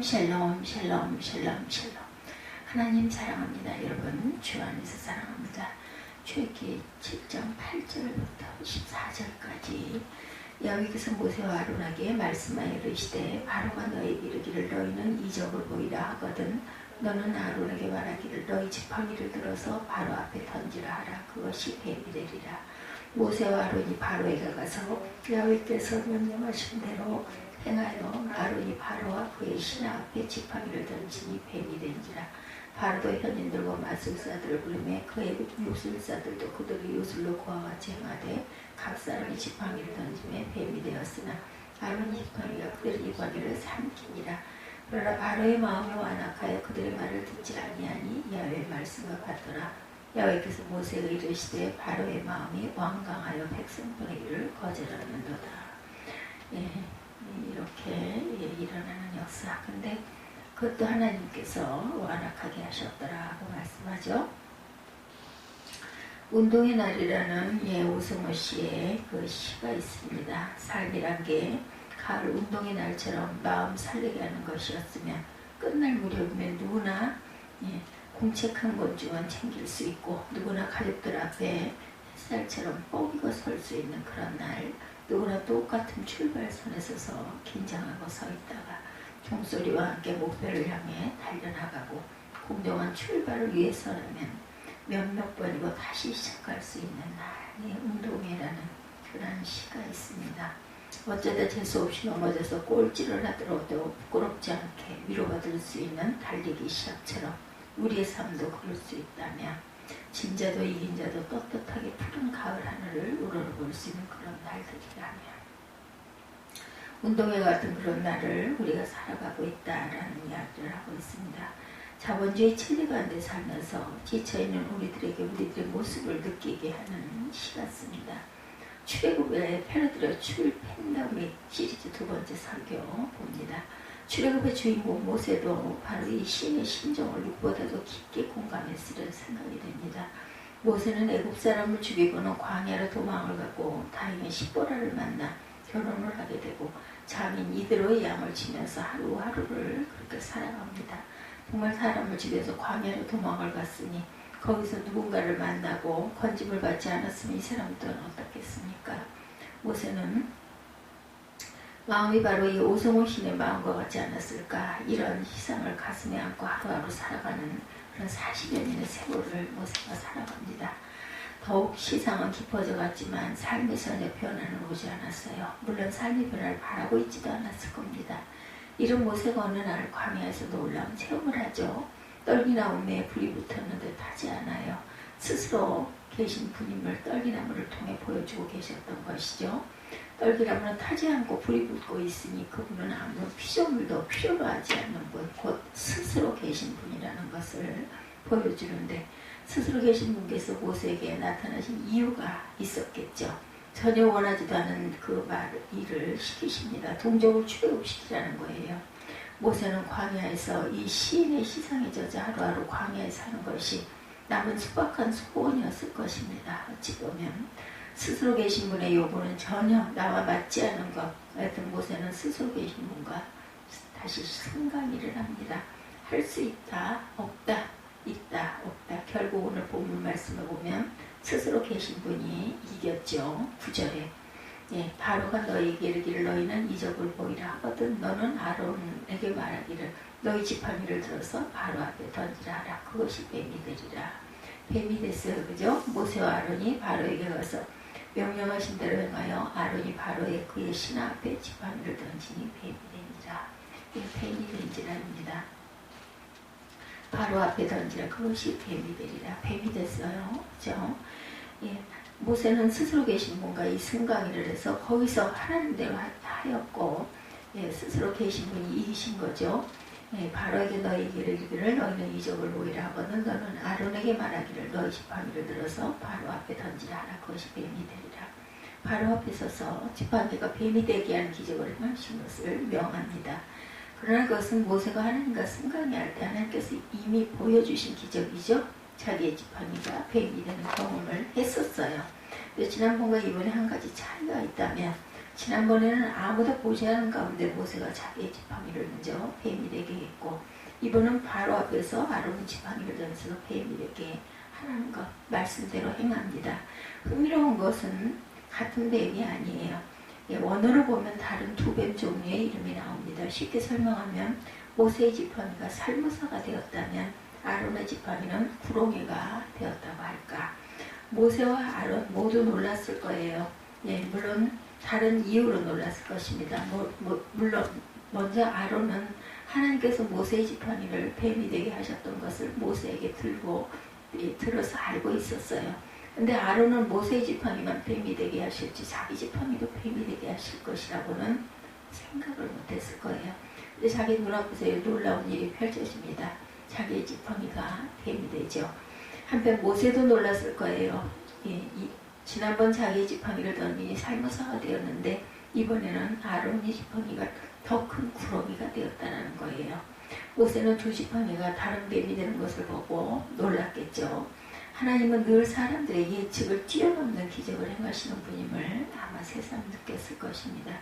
샬롬 샬롬 샬롬 샬롬. 하나님 사랑합니다. 여러분 주 안에서 사랑합니다. 출애굽기 7장 8절부터 14절까지 여호와께서 모세와 아론에게 말씀하여 이르시되 바로가 너에게 이르기를 너희는 이적을 보이라 하거든 너는 아론에게 말하기를 너희 지팡이를 들어서 바로 앞에 던지라 하라. 그것이 뱀이 되리라. 모세와 아론이 바로에게 가서 여호와께서 명령하신 대로 행하여 아론이 바로와 그의 신하 앞에 지팡이를 던지니 뱀이 된지라. 바로도 현인들과 마술사들을 부르매 그의 요술사들도 그들의 요술로 그와 같이 행하되 각 사람이 지팡이를 던지며 뱀이 되었으나 아론이 지팡이가 그들의 지팡이를 삼키니라. 그러나 바로의 마음이 완악하여 그들의 말을 듣지 아니하니 야훼의 말씀과 같더라. 야훼께서 모세에게 이르시되 바로의 마음이 완강하여 백성 보내기를 거절하는도다. 이렇게 일어나는 역사. 근데 그것도 하나님께서 완악하게 하셨더라고 말씀하죠. 운동의 날이라는 오승호 씨의 그 시가 있습니다. 삶이란 게 가을 운동의 날처럼 마음 설레게 하는 것이었으면 끝날 무렵이면 누구나 공책한 곤충은 챙길 수 있고 누구나 가족들 앞에 햇살처럼 뻐기고 설 수 있는 그런 날, 누구나 똑같은 출발선에 서서 긴장하고 서 있다가 종소리와 함께 목표를 향해 달려나가고 공정한 출발을 위해서라면 몇몇 번이고 다시 시작할 수 있는 날의 운동회라는 그런 시가 있습니다. 어쩌다 재수없이 넘어져서 꼴찌를 하더라도 부끄럽지 않게 위로받을 수 있는 달리기 시합처럼 우리의 삶도 그럴 수 있다면 진자도 이긴 자도 떳떳하게 푸른 가을 하늘을 우러러볼 수 있는 그런 날들이라면 운동회 같은 그런 날을 우리가 살아가고 있다라는 이야기를 하고 있습니다. 자본주의 체제 가운데 살면서 지쳐있는 우리들에게 우리들의 모습을 느끼게 하는 시 같습니다. 출애굽의 패러디로 출팬더믹 시리즈 두 번째 설교 봅니다. 출애굽의 주인공 모세도 바로 이 시인의 심정을 누구보다도 깊게 공감했으려 생각이 됩니다. 모세는 애굽 사람을 죽이고는 광야로 도망을 가고 다행히 십보라를 만나 결혼을 하게 되고 장인 이드로의 양을 치면서 하루하루를 그렇게 살아갑니다. 정말 사람을 죽여서 광야로 도망을 갔으니 거기서 누군가를 만나고 건짐을 받지 않았으면 이 사람들은 어떻겠습니까? 모세는 마음이 바로 이 오승호 신의 마음과 같지 않았을까? 이런 희생을 가슴에 안고 하루하루 살아가는 그런 40여 년의 세월을 모세가 살아갑니다. 더욱 시상은 깊어져 갔지만 삶의 전혀 변화는 오지 않았어요. 물론 삶의 변화를 바라고 있지도 않았을 겁니다. 이런 모세가 어느 날 광야에서 놀라운 체험을 하죠. 떨기나 우매에 불이 붙었는데 타지 않아요. 스스로 계신 분임을 떨기나무를 통해 보여주고 계셨던 것이죠. 떨기나무는 타지 않고 불이 붙고 있으니 그분은 아무 피조물도 필요로 하지 않는 분, 곧 스스로 계신 분이라는 것을 보여주는데 스스로 계신 분께서 모세에게 나타나신 이유가 있었겠죠. 전혀 원하지도 않은 그 일을 시키십니다. 동족을 출애굽시키라는 거예요. 모세는 광야에서 이 시인의 시상에 젖어 하루하루 광야에 사는 것이 남은 소박한 소원이었을 것입니다. 어찌 보면 스스로 계신 분의 요구는 전혀 나와 맞지 않은 것. 하여튼 모세는 스스로 계신 분과 다시 승강이를 합니다. 할 수 있다, 없다, 있다, 없다. 결국 오늘 본문 말씀을 보면 스스로 계신 분이 이겼죠. 9절에 바로가 너희에게 이르기를 너희는 이적을 보이라 하거든 너는 아론에게 말하기를 너희 지팡이를 들어서 바로 앞에 던지라 하라. 그것이 뱀이 되리라. 뱀이 됐어요. 그죠? 모세와 아론이 바로에게 가서 명령하신 대로 행하여 아론이 바로의 그의 신하 앞에 지팡이를 던지니 뱀이 되니라. 뱀이 된지라입니다. 바로 앞에 던지라. 그것이 뱀이 되리라. 뱀이 됐어요. 그죠? 모세는 스스로 계신 분과 이 승강이를 해서 거기서 하나님대로 하였고 스스로 계신 분이 이기신 거죠. 바로에게 너희에게 이르기를 너희는 이적을 보이라 하거든 너는 아론에게 말하기를 너희 지팡이를 들어서 바로 앞에 던지라 하라. 그것이 뱀이 되리라. 바로 앞에 서서 지팡이가 뱀이 되게 하는 기적을 행하신 것을 명합니다. 그러나 그것은 모세가 하나님과 승강할 때 하나님께서 이미 보여주신 기적이죠. 자기의 지팡이가 뱀이 되는 경험을 했었어요. 지난번과 이번에 한 가지 차이가 있다면 지난번에는 아무도 보지 않은 가운데 모세가 자기의 지팡이를 던져 뱀이 되게 했고, 이번은 바로 앞에서 아론이 지팡이를 던져서 뱀이 되게 하는 것, 말씀대로 행합니다. 흥미로운 것은 같은 뱀이 아니에요. 원어로 보면 다른 두 뱀 종류의 이름이 나옵니다. 쉽게 설명하면 모세의 지팡이가 살무사가 되었다면 아론의 지팡이는 구렁이가 되었다고 할까. 모세와 아론 모두 놀랐을 거예요. 물론 다른 이유로 놀랐을 것입니다. 물론 먼저 아론은 하나님께서 모세의 지팡이를 뱀이 되게 하셨던 것을 모세에게 들어서 알고 있었어요. 근데 아론은 모세의 지팡이만 뱀이 되게 하실지 자기 지팡이도 뱀이 되게 하실 것이라고는 생각을 못했을 거예요. 근데 자기 눈앞에서 놀라운 일이 펼쳐집니다. 자기의 지팡이가 뱀이 되죠. 한편 모세도 놀랐을 거예요. 지난번 자기의 지팡이를 던지니 살무사가 되었는데 이번에는 아론의 지팡이가 더 큰 구렁이가 되었다는 거예요. 모세는 두 지팡이가 다른 뱀이 되는 것을 보고 놀랐겠죠. 하나님은 늘 사람들의 예측을 뛰어넘는 기적을 행하시는 분임을 아마 새삼 느꼈을 것입니다.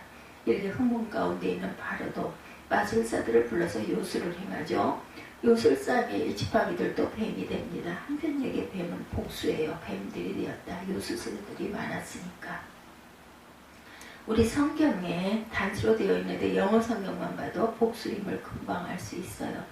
이렇게 흥분 가운데 있는 바로도 마술사들을 불러서 요술을 행하죠. 요술사의 지팡이들도 뱀이 됩니다. 한편에게 뱀은 복수예요. 뱀들이 되었다. 요술사들이 많았으니까. 우리 성경에 단수로 되어 있는데 영어 성경만 봐도 복수임을 금방 알 수 있어요.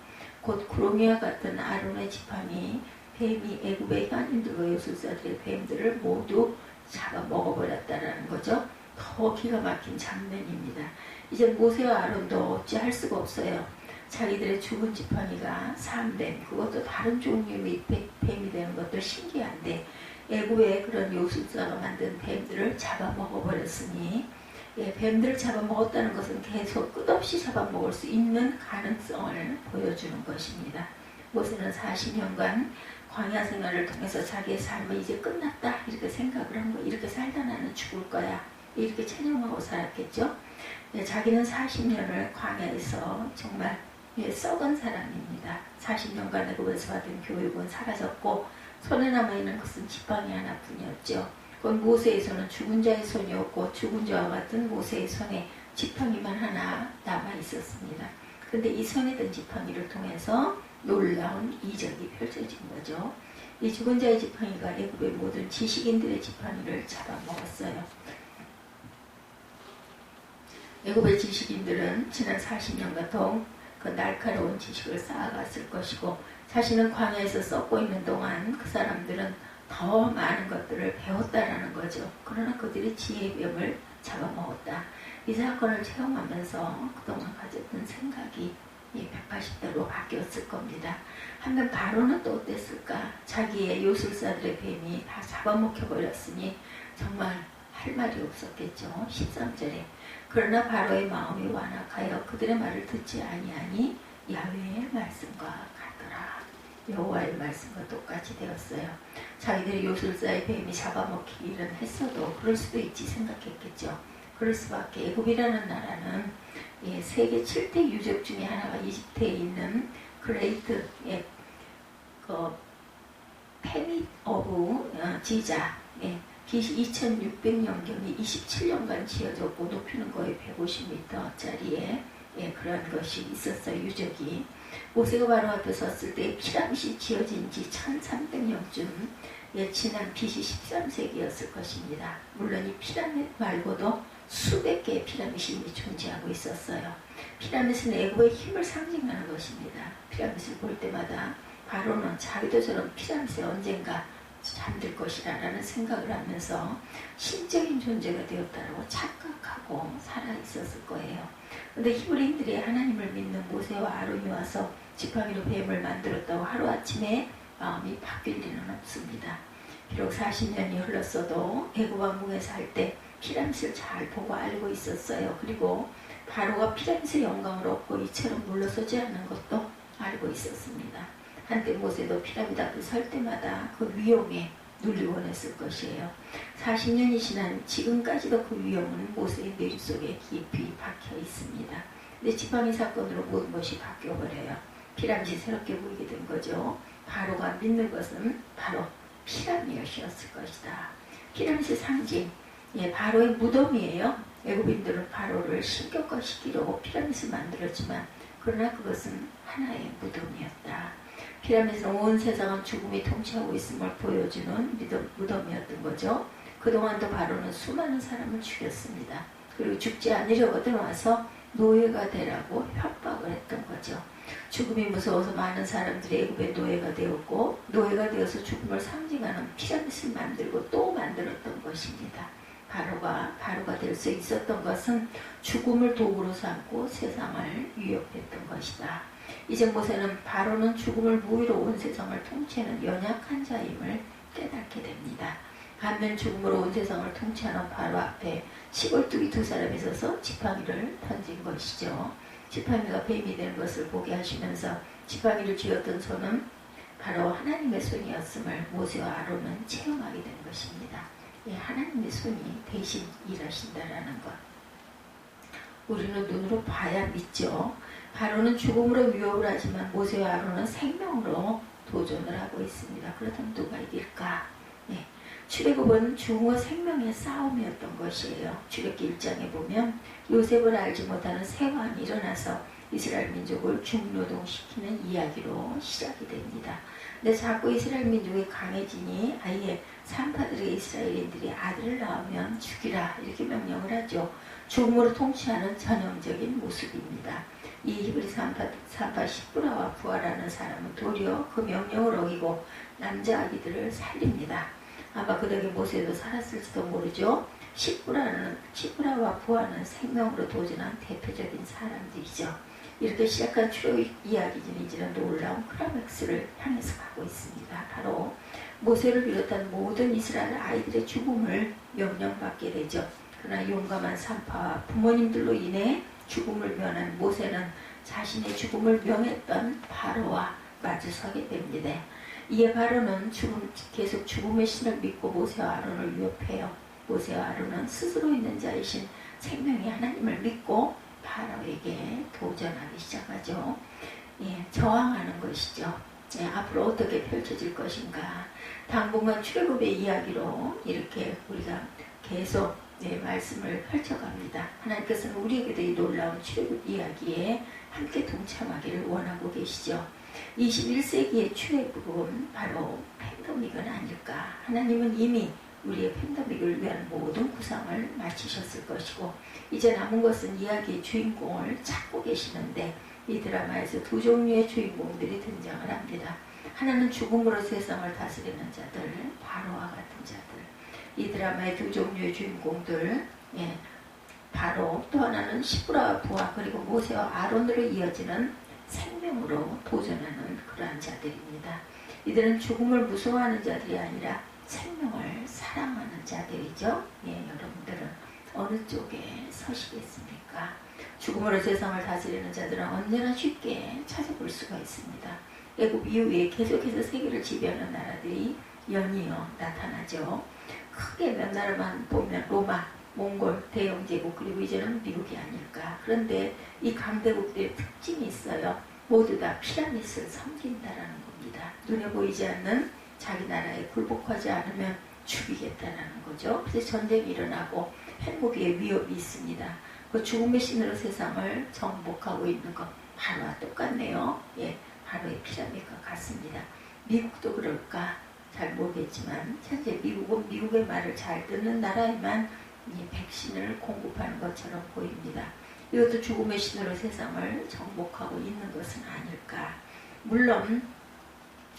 곧 구렁이와 같은 아론의 지팡이, 뱀이 애굽의 현인들과 요술사들의 뱀들을 모두 잡아 먹어버렸다는 거죠. 더 기가 막힌 장면입니다. 이제 모세와 아론도 어찌할 수가 없어요. 자기들의 죽은 지팡이가 산뱀, 그것도 다른 종류의 뱀이 되는 것도 신기한데 애굽의 그런 요술사가 만든 뱀들을 잡아먹어버렸으니 뱀들을 잡아먹었다는 것은 계속 끝없이 잡아먹을 수 있는 가능성을 보여주는 것입니다. 모세는 40년간 광야 생활을 통해서 자기의 삶은 이제 끝났다 이렇게 생각을 한 거예요. 이렇게 살다 나는 죽을 거야 이렇게 체념하고 살았겠죠. 자기는 40년을 광야에서 정말 썩은 사람입니다. 40년간 애굽에서 받은 교육은 사라졌고 손에 남아있는 것은 지팡이 하나뿐이었죠. 그건 모세의 손은 죽은 자의 손이었고 죽은 자와 같은 모세의 손에 지팡이만 하나 남아있었습니다. 근데 이 손에 든 지팡이를 통해서 놀라운 이적이 펼쳐진 거죠. 이 죽은 자의 지팡이가 애굽의 모든 지식인들의 지팡이를 잡아먹었어요. 애굽의 지식인들은 지난 40년간 동 그 날카로운 지식을 쌓아갔을 것이고 자신은 광야에서 썩고 있는 동안 그 사람들은 더 많은 것들을 배웠다라는 거죠. 그러나 그들이 지혜의 뱀을 잡아먹었다. 이 사건을 체험하면서 그동안 가졌던 생각이 180도로 바뀌었을 겁니다. 한편 바로는 또 어땠을까? 자기의 요술사들의 뱀이 다 잡아먹혀버렸으니 정말 할 말이 없었겠죠. 13절에 그러나 바로의 마음이 완악하여 그들의 말을 듣지 아니하니 야훼의 말씀과 같더라. 여호와의 말씀과 똑같이 되었어요. 자기들이 요술사의 뱀이 잡아먹히기는 했어도 그럴 수도 있지 생각했겠죠. 그럴 수밖에. 애굽이라는 나라는 세계 7대 유적 중에 하나가 이집트에 있는 그레이트 페밋 오브 지자 BC 2600년경에 27년간 지어졌고 높이는 거의 150m짜리의 그런 것이 있었어요. 유적이. 모세가 바로 앞에 섰을 때 피라밋이 지어진 지 1300년쯤 지난 BC 13세기였을 것입니다. 물론 이 피라밋 말고도 수백 개의 피라밋이 존재하고 있었어요. 피라밋은 애굽의 힘을 상징하는 것입니다. 피라밋을 볼 때마다 바로는 자기도 저런 피라밋에 언젠가 잠들 것이라는 생각을 하면서 신적인 존재가 되었다고 착각하고 살아 있었을 거예요. 그런데 히브리인들이 하나님을 믿는 모세와 아론이 와서 지팡이로 뱀을 만들었다고 하루아침에 마음이 바뀔 리는 없습니다. 비록 40년이 흘렀어도 애굽 왕궁에 살 때 피라밋을 잘 보고 알고 있었어요. 그리고 바로가 피라밋의 영광을 얻고 이처럼 물러서지 않는 것도 알고 있었습니다. 한때 모세도 피라밋 앞에 설 때마다 그 위험에 눌리곤 했을 것이에요. 40년이 지난 지금까지도 그 위험은 모세의 머릿속에 깊이 박혀 있습니다. 근데 지팡이 사건으로 모든 것이 바뀌어버려요. 피라밋이 새롭게 보이게 된 거죠. 바로가 믿는 것은 바로 피라밋이었을 것이다. 피라밋의 상징, 바로의 무덤이에요. 애굽인들은 바로를 신격화시키려고 피라밋을 만들었지만 그러나 그것은 하나의 무덤이었다. 피라밋은 온 세상은 죽음이 통치하고 있음을 보여주는 무덤이었던 거죠. 그동안도 바로는 수많은 사람을 죽였습니다. 그리고 죽지 않으려거든 와서 노예가 되라고 협박을 했던 거죠. 죽음이 무서워서 많은 사람들이 애굽의 노예가 되었고 노예가 되어서 죽음을 상징하는 피라밋을 만들고 또 만들었던 것입니다. 바로가 될 수 있었던 것은 죽음을 도구로 삼고 세상을 위협했던 것이다. 이제 모세는 바로는 죽음을 무위로 온 세상을 통치하는 연약한 자임을 깨닫게 됩니다. 반면 죽음으로 온 세상을 통치하는 바로 앞에 시골뚜기 두 사람이 서서 지팡이를 던진 것이죠. 지팡이가 뱀이 되는 것을 보게 하시면서 지팡이를 쥐었던 손은 바로 하나님의 손이었음을 모세와 아론은 체험하게 된 것입니다. 예, 하나님의 손이 대신 일하신다라는 것. 우리는 눈으로 봐야 믿죠. 바로는 죽음으로 위협을 하지만 모세와 아론은 생명으로 도전을 하고 있습니다. 그렇다면 누가 이길까? 네. 출애굽은 죽음과 생명의 싸움이었던 것이에요. 출애굽기 1장에 보면 요셉을 알지 못하는 세왕이 일어나서 이스라엘 민족을 중노동시키는 이야기로 시작이 됩니다. 근데 자꾸 이스라엘 민족이 강해지니 아예 산파들에게 이스라엘인들이 아들을 낳으면 죽이라 이렇게 명령을 하죠. 죽음으로 통치하는 전형적인 모습입니다. 이 히브리 산파 시브라와 부하라는 사람은 도리어 그 명령을 어기고 남자 아기들을 살립니다. 아마 그 덕에 모세도 살았을지도 모르죠. 시브라와 부하는 생명으로 도전한 대표적인 사람들이죠. 이렇게 시작한 출애굽 이야기는 이제는 놀라운 클라맥스를 향해서 가고 있습니다. 바로 모세를 비롯한 모든 이스라엘 아이들의 죽음을 명령받게 되죠. 그러나 용감한 산파와 부모님들로 인해 죽음을 면한 모세는 자신의 죽음을 명했던 바로와 마주서게 됩니다. 이에 바로는 계속 죽음의 신을 믿고 모세와 아론을 위협해요. 모세와 아론은 스스로 있는 자이신 생명의 하나님을 믿고 바로에게 도전하기 시작하죠. 예, 저항하는 것이죠. 예, 앞으로 어떻게 펼쳐질 것인가. 당분간 출애굽의 이야기로 이렇게 우리가 계속 말씀을 펼쳐갑니다. 하나님께서는 우리에게도 이 놀라운 출애굽 이야기에 함께 동참하기를 원하고 계시죠. 21세기의 출애굽은 바로 팬데믹은 아닐까. 하나님은 이미 우리의 팬데믹을 위한 모든 구상을 마치셨을 것이고 이제 남은 것은 이야기의 주인공을 찾고 계시는데 이 드라마에서 두 종류의 주인공들이 등장을 합니다. 하나는 죽음으로 세상을 다스리는 자들, 바로와 같은 자들. 이 드라마의 두 종류의 주인공들, 예, 바로 또 하나는 시브라와 부하 그리고 모세와 아론으로 이어지는 생명으로 도전하는 그러한 자들입니다. 이들은 죽음을 무서워하는 자들이 아니라 생명을 사랑하는 자들이죠. 예, 여러분들은 어느 쪽에 서시겠습니까? 죽음으로 세상을 다스리는 자들은 언제나 쉽게 찾아볼 수가 있습니다. 애굽 이후에 계속해서 세계를 지배하는 나라들이 연이어 나타나죠. 크게 몇 나라만 보면 로마, 몽골, 대영제국 그리고 이제는 미국이 아닐까. 그런데 이 강대국들의 특징이 있어요. 모두 다 피라밋을 섬긴다라는 겁니다. 눈에 보이지 않는 자기 나라에 굴복하지 않으면 죽이겠다라는 거죠. 그래서 전쟁이 일어나고 핵무기의 위협이 있습니다. 그 죽음의 신으로 세상을 정복하고 있는 것 바로와 똑같네요. 예, 바로의 피라밋과 같습니다. 미국도 그럴까 잘 모르겠지만 현재 미국은 미국의 말을 잘 듣는 나라에만 이 백신을 공급하는 것처럼 보입니다. 이것도 죽음의 신으로 세상을 정복하고 있는 것은 아닐까. 물론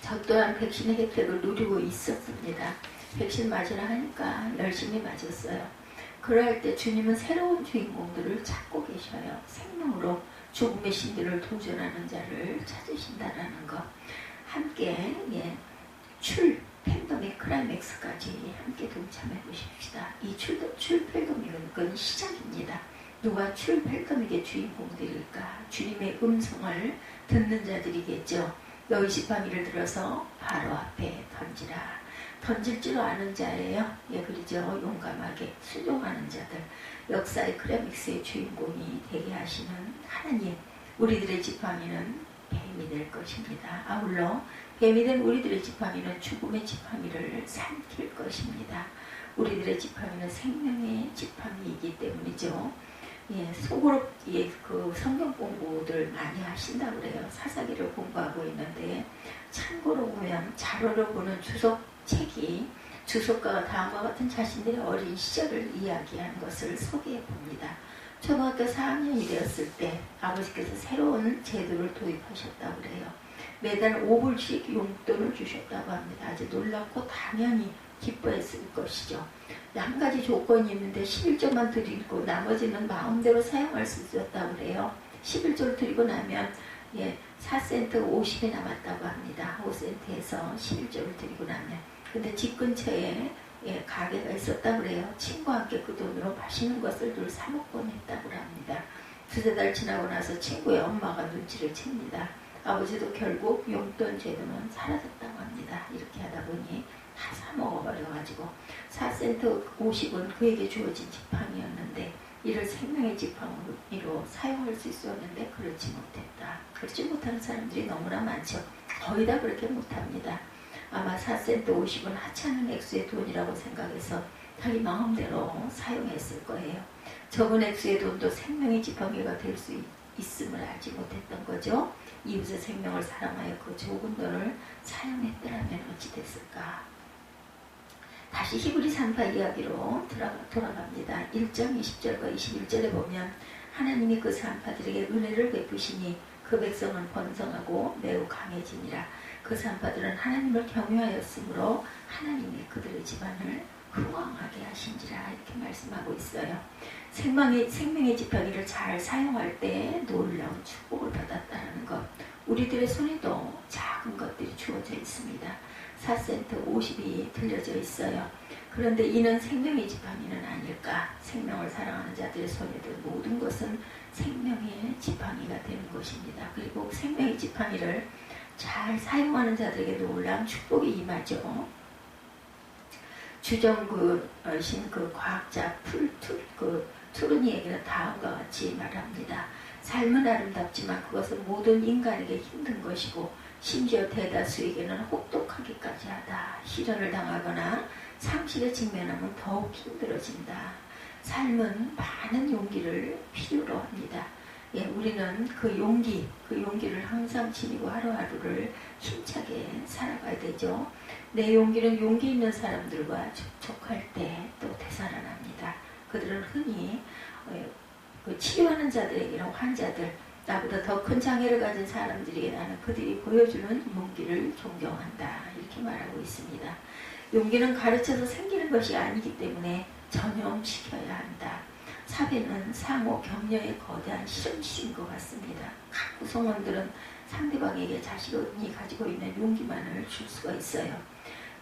저 또한 백신의 혜택을 누리고 있었습니다. 백신 맞으라 하니까 열심히 맞았어요. 그럴 때 주님은 새로운 주인공들을 찾고 계셔요. 생명으로 죽음의 신들을 도전하는 자를 찾으신다라는 것. 함께 팬데믹 클라이맥스까지 함께 동참해 보십시다. 이 팬데믹은 시작입니다. 누가 팬데믹의 주인공들일까? 주님의 음성을 듣는 자들이겠죠. 너희 지팡이를 들어서 바로 앞에 던지라. 던질 줄 아는 자예요. 예, 그러죠. 용감하게 순종하는 자들. 역사의 클라이맥스의 주인공이 되게 하시는 하나님. 우리들의 지팡이는 뱀이 될 것입니다. 아울러 뱀이 된 우리들의 지팡이는 죽음의 지팡이를 삼킬 것입니다. 우리들의 지팡이는 생명의 지팡이이기 때문이죠. 예, 속으로 예, 그 성경 공부들 많이 하신다 그래요. 사사기를 공부하고 있는데 참고로 보면 자료로 보는 주석책이 주석가가 다음과 같은 자신들의 어린 시절을 이야기하는 것을 소개해 봅니다. 초등학교 4학년이 되었을 때 아버지께서 새로운 제도를 도입하셨다고 그래요. 매달 5불씩 용돈을 주셨다고 합니다. 아주 놀랍고 당연히 기뻐했을 것이죠. 한 가지 조건이 있는데 11조만 드리고 나머지는 마음대로 사용할 수 있었다고 그래요. 11조를 드리고 나면 4센트 50이 남았다고 합니다. 5센트에서 11조를 드리고 나면. 근데 집 근처에 가게가 있었다고 그래요. 친구와 함께 그 돈으로 맛있는 것을 늘 사 먹곤 했다고 합니다. 두세 달 지나고 나서 친구의 엄마가 눈치를 챕니다. 아버지도 결국 용돈 제도는 사라졌다고 합니다. 이렇게 하다 보니 다 사 먹어버려가지고 4센트 50은 그에게 주어진 지팡이였는데 이를 생명의 지팡이로 사용할 수 있었는데 그렇지 못했다. 그렇지 못하는 사람들이 너무나 많죠. 거의 다 그렇게 못합니다. 아마 4센트 50은 하찮은 액수의 돈이라고 생각해서 자기 마음대로 사용했을 거예요. 적은 액수의 돈도 생명의 지팡이가 될 수 있음을 알지 못했던 거죠. 이웃의 생명을 사랑하여 그 적은 돈을 사용했더라면 어찌 됐을까. 다시 히브리 산파 이야기로 돌아갑니다. 1장 20절과 21절에 보면 하나님이 그 산파들에게 은혜를 베푸시니 그 백성은 번성하고 매우 강해지니라. 그 산파들은 하나님을 경외하였으므로 하나님이 그들의 집안을 흥왕하게 하신지라. 이렇게 말씀하고 있어요. 생명의 지팡이를 잘 사용할 때 놀라운 축복을 받았다는 것. 우리들의 손에도 작은 것들이 주어져 있습니다. 4센트 50이 들려져 있어요. 그런데 이는 생명의 지팡이는 아닐까. 생명을 사랑하는 자들의 손에도 모든 것은 생명의 지팡이가 되는 것입니다. 그리고 생명의 지팡이를 잘 사용하는 자들에게 놀라운 축복이 임하죠. 주정구신 그 과학자 투르니에게는 다음과 같이 말합니다. 삶은 아름답지만 그것은 모든 인간에게 힘든 것이고 심지어 대다수에게는 혹독하기까지 하다. 시련을 당하거나 상실에 직면하면 더욱 힘들어진다. 삶은 많은 용기를 필요로 합니다. 우리는 그 용기를 항상 지니고 하루하루를 힘차게 살아가야 되죠. 내 용기는 용기 있는 사람들과 접촉할 때 또 되살아납니다. 그들은 흔히 그 치료하는 자들에게는 환자들, 나보다 더 큰 장애를 가진 사람들에게 나는 그들이 보여주는 용기를 존경한다. 이렇게 말하고 있습니다. 용기는 가르쳐서 생기는 것이 아니기 때문에 전염시켜야 한다. 사회는 상호 격려의 거대한 실험실인 것 같습니다. 각 구성원들은 상대방에게 자신이 가지고 있는 용기만을 줄 수가 있어요.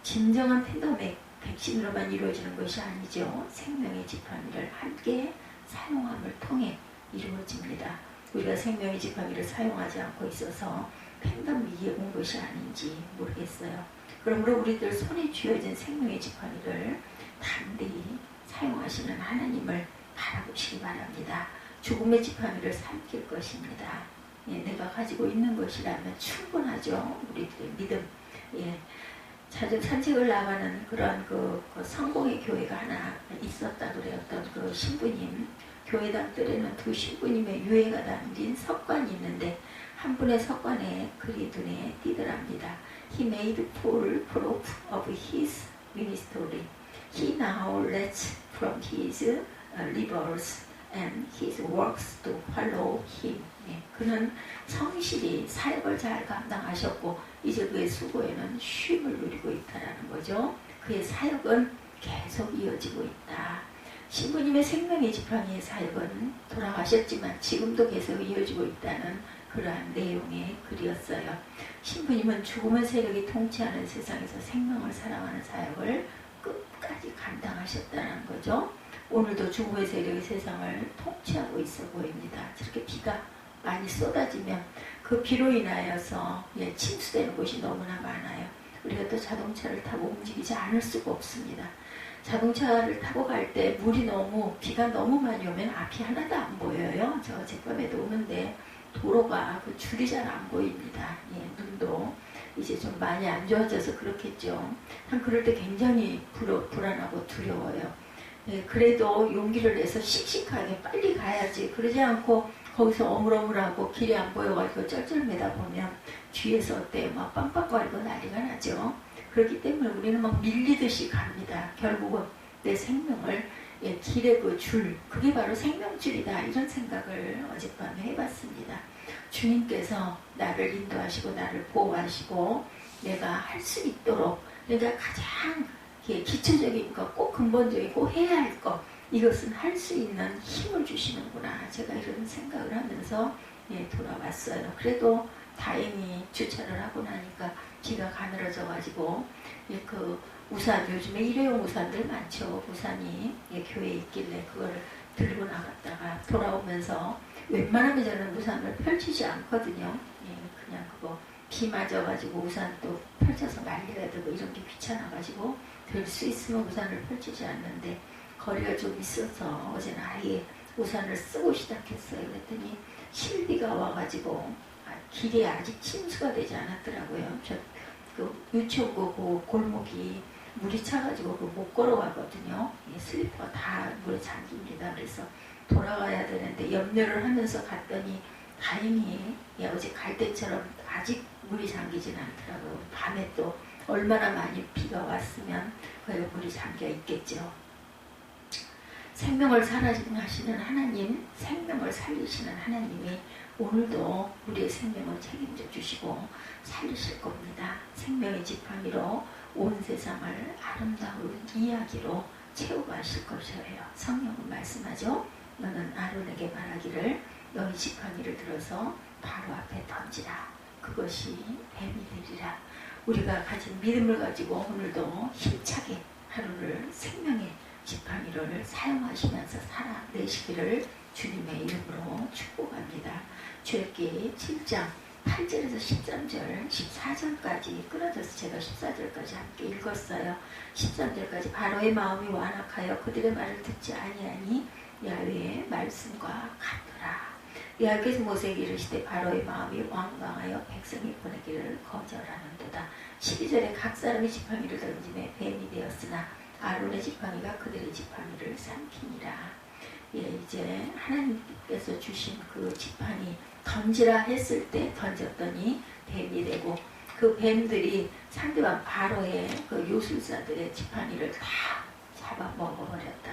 진정한 팬데믹 백신으로만 이루어지는 것이 아니죠. 생명의 지팡이를 함께 사용함을 통해 이루어집니다. 우리가 생명의 지팡이를 사용하지 않고 있어서 팬데믹이 온 것이 아닌지 모르겠어요. 그러므로 우리들 손에 쥐어진 생명의 지팡이를 단대히 사용하시는 하나님을 바라보시기 바랍니다. 죽음의 지팡이를 삼킬 것입니다. 내가 가지고 있는 것이라면 충분하죠. 우리들의 믿음. 자주 산책을 나가는 그런 그 성공의 교회가 하나 있었다 그래요. 어떤 그 신부님, 교회당들에는 두 신부님의 유해가 담긴 석관이 있는데 한 분의 석관에 글이 눈에 띄더랍니다. He made full proof of his ministry. He now lets from his labors and his works to follow him. 그는 성실히 사역을 잘 감당하셨고 이제 그의 수고에는 쉼을 누리고 있다라는 거죠. 그의 사역은 계속 이어지고 있다. 신부님의 생명의 지팡이의 사역은 돌아가셨지만 지금도 계속 이어지고 있다는 그러한 내용의 글이었어요. 신부님은 죽음의 세력이 통치하는 세상에서 생명을 사랑하는 사역을 끝까지 감당하셨다는 거죠. 오늘도 죽음의 세력이 세상을 통치하고 있어 보입니다. 저렇게 비가 많이 쏟아지면 그 비로 인하여서 침수되는 곳이 너무나 많아요. 우리가 또 자동차를 타고 움직이지 않을 수가 없습니다. 자동차를 타고 갈 때 비가 너무 많이 오면 앞이 하나도 안 보여요. 저 제밤에도 오는데 도로가 그 줄이 잘 안 보입니다. 예, 눈도 이제 좀 많이 안 좋아져서 그렇겠죠. 참 그럴 때 굉장히 불안하고 두려워요. 예, 그래도 용기를 내서 씩씩하게 빨리 가야지. 그러지 않고 거기서 어물어물하고 길이 안 보여가지고 쩔쩔매다 보면 뒤에서 어때요? 막 빵빵거리고 난리가 나죠. 그렇기 때문에 우리는 막 밀리듯이 갑니다. 결국은 내 생명을 예, 길의 그 줄, 그게 바로 생명줄이다. 이런 생각을 어젯밤에 해봤습니다. 주님께서 나를 인도하시고 나를 보호하시고 내가 할 수 있도록 내가 가장 기초적인 것, 꼭 근본적이고 해야 할 것, 이것은 할 수 있는 힘을 주시는구나. 제가 이런 생각을 하면서 예, 돌아왔어요. 그래도 다행히 주차를 하고 나니까 비가 가늘어져가지고 예, 그 우산, 요즘에 일회용 우산들 많죠. 우산이 예, 교회에 있길래 그걸 들고 나갔다가 돌아오면서 웬만하면 저는 우산을 펼치지 않거든요. 예, 그냥 그거 비 맞아가지고 우산 또 펼쳐서 말려야 되고 이런 게 귀찮아가지고 될 수 있으면 우산을 펼치지 않는데 거리가 좀 있어서 어제는 아예 우산을 쓰고 시작했어요. 그랬더니 실비가 와가지고 길이 아직 침수가 되지 않았더라고요. 저 그 유치원고 그 골목이 물이 차가지고 못 걸어가거든요. 슬리퍼가 다 물에 잠깁니다. 그래서 돌아가야 되는데 염려를 하면서 갔더니 다행히 어제 갈 때처럼 아직 물이 잠기진 않더라고요. 밤에 또 얼마나 많이 비가 왔으면 거기가 물이 잠겨 있겠죠. 생명을 살아하시는 하나님, 생명을 살리시는 하나님이 오늘도 우리의 생명을 책임져 주시고 살리실 겁니다. 생명의 지팡이로 온 세상을 아름다운 이야기로 채워가실 것이에요. 성령은 말씀하죠. 너는 아론에게 말하기를 너희 지팡이를 들어서 바로 앞에 던지라. 그것이 뱀이 되리라. 우리가 가진 믿음을 가지고 오늘도 힘차게 하루를 생명의 지팡이를 사용하시면서 살아내시기를 주님의 이름으로 축복합니다. 출애굽기 7장 8절에서 13절, 14절까지 끊어져서 제가 14절까지 함께 읽었어요. 13절까지 바로의 마음이 완악하여 그들의 말을 듣지 아니하니 야훼의 말씀과 같더라. 여호와께서 모세에게 이르시되 바로의 마음이 완강하여 백성이 보내기를 거절하는도다. 12절에 각 사람이 지팡이를 던지매 뱀이 되었으나 아론의 지팡이가 그들의 지팡이를 삼키니라. 예, 이제 하나님께서 주신 그 지팡이 던지라 했을 때 던졌더니 뱀이 되고 그 뱀들이 상대방 바로의 그 요술사들의 지팡이를 다 잡아먹어버렸다.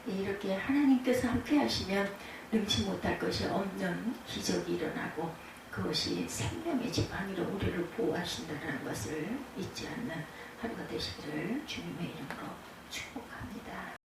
예, 이렇게 하나님께서 함께 하시면 능치 못할 것이 없는 기적이 일어나고 그것이 생명의 지팡이로 우리를 보호하신다는 것을 잊지 않는 하루가 되시기를 주님의 이름으로 축복합니다.